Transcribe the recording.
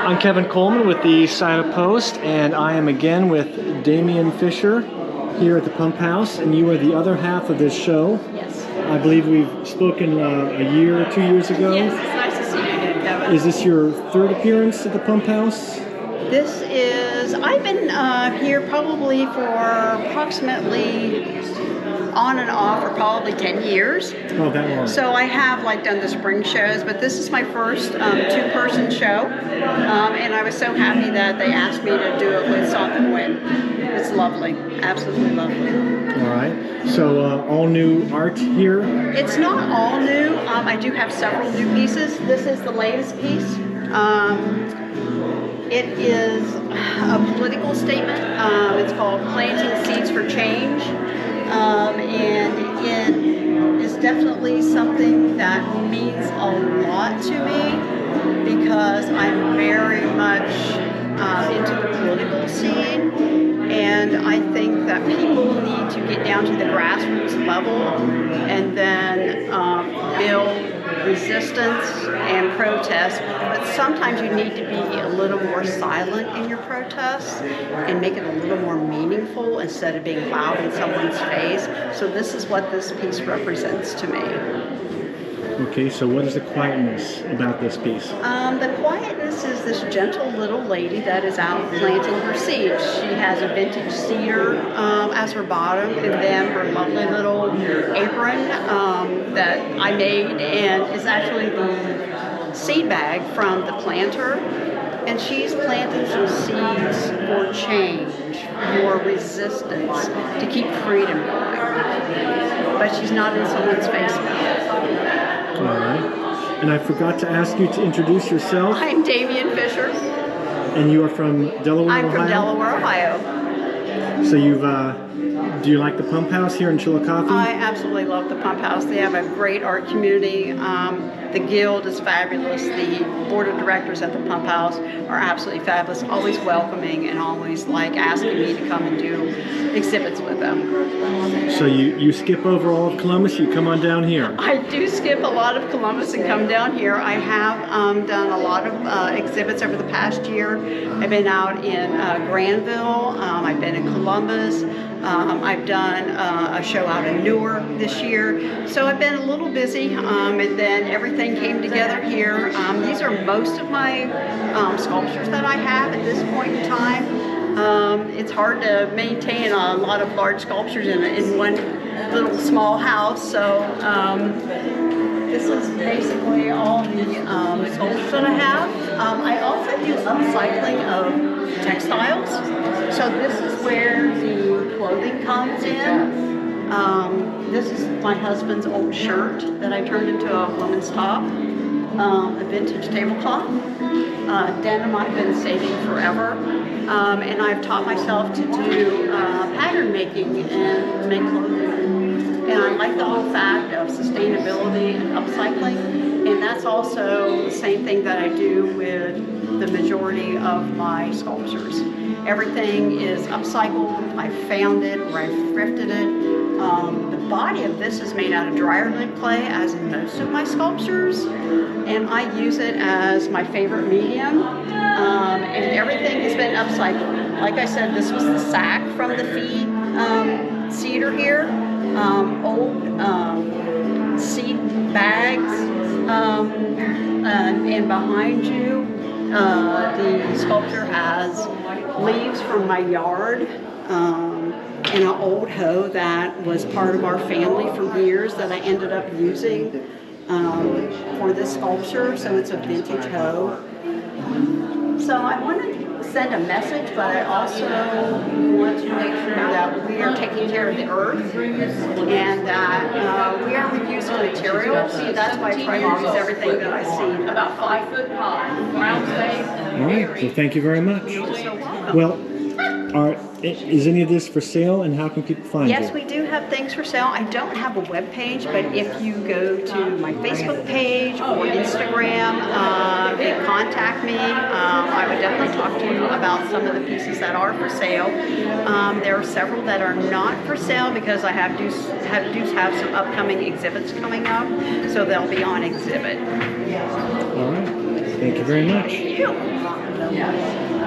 I'm Kevin Coleman with the Sign-Up Post, and I am again with Damianne Fischer here at the Pump House, and you are the other half of this show. Yes. I believe we've spoken a year or 2 years ago. Yes, it's nice to see you again, Kevin. Is this your third appearance at the Pump House? This is, I've been here probably for approximately on and off for probably 10 years. Oh, that long. So I have done the spring shows, but this is my first two-person show. And I was so happy that they asked me to do it with Salt and Wind. It's lovely, absolutely lovely. All right. So all new art here? It's not all new. I do have several new pieces. This is the latest piece. It is a political statement. It's called Planting Seeds for Change. And it is definitely something that means a lot to me because I'm very much into the political scene, and I think that people need to get down to the grassroots level and then build resistance and protest, but sometimes you need to be a little more silent in your protests and make it a little more meaningful instead of being loud in someone's face. So this is what this piece represents to me. Okay, so what is the quietness about this piece? The quietness is this gentle little lady that is out planting her seeds. She has a vintage cedar as her bottom, and then her lovely little apron that I made, and is actually the seed bag from the planter. And she's planted some seeds for change, for resistance, to keep freedom going. But she's not in someone's face about it. All right. And I forgot to ask you to introduce yourself. I'm Damianne Fischer. And you are from Delaware, I'm Ohio? from Delaware, Ohio. So you've, do you like the Pump House here in Chillicothe? I absolutely love the Pump House. They have a great art community. The Guild is fabulous. The board of directors at the Pump House are absolutely fabulous, always welcoming and always asking me to come and do exhibits with them. So you skip over all of Columbus, you come on down here? I do skip a lot of Columbus and come down here. I have done a lot of exhibits over the past year. I've been out in Granville, I've been in Columbus, I've done a show out in Newark this year. So I've been a little busy, and then everything came together here. These are most of my sculptures that I have at this point in time. It's hard to maintain a lot of large sculptures in one little small house, so this is basically all the sculptures that I have. I also do upcycling of textiles, so this is where the clothing comes in. This is my husband's old shirt that I turned into a woman's top, a vintage tablecloth. Denim I've been saving forever, and I've taught myself to do pattern making and make clothing. And I like the whole fact of sustainability and upcycling, and that's also the same thing that I do with the majority of my sculptures. Everything is upcycled. I found it or I thrifted it. The body of this is made out of dryer lint clay, as in most of my sculptures, and I use it as my favorite medium, and everything has been upcycled. Like I said, this was the sack from the feed cedar here, old seed bags, and behind you the sculpture has leaves from my yard, and an old hoe that was part of our family for years that I ended up using for this sculpture. So it's a vintage hoe. So I want to send a message, but I also want to make sure that we are taking care of the earth and that we are reusing materials. See, that's why I try to use everything that I see. About 5 foot high, round face. All right, well, thank you very much. You're so welcome. Well, is any of this for sale, and how can people find you? Yes, we do have things for sale. I don't have a web page, but if you go to my Facebook page or Instagram and contact me, I would definitely talk to you about some of the pieces that are for sale. There are several that are not for sale because I have some upcoming exhibits coming up, so they'll be on exhibit. All right. Thank you very much. Thank you.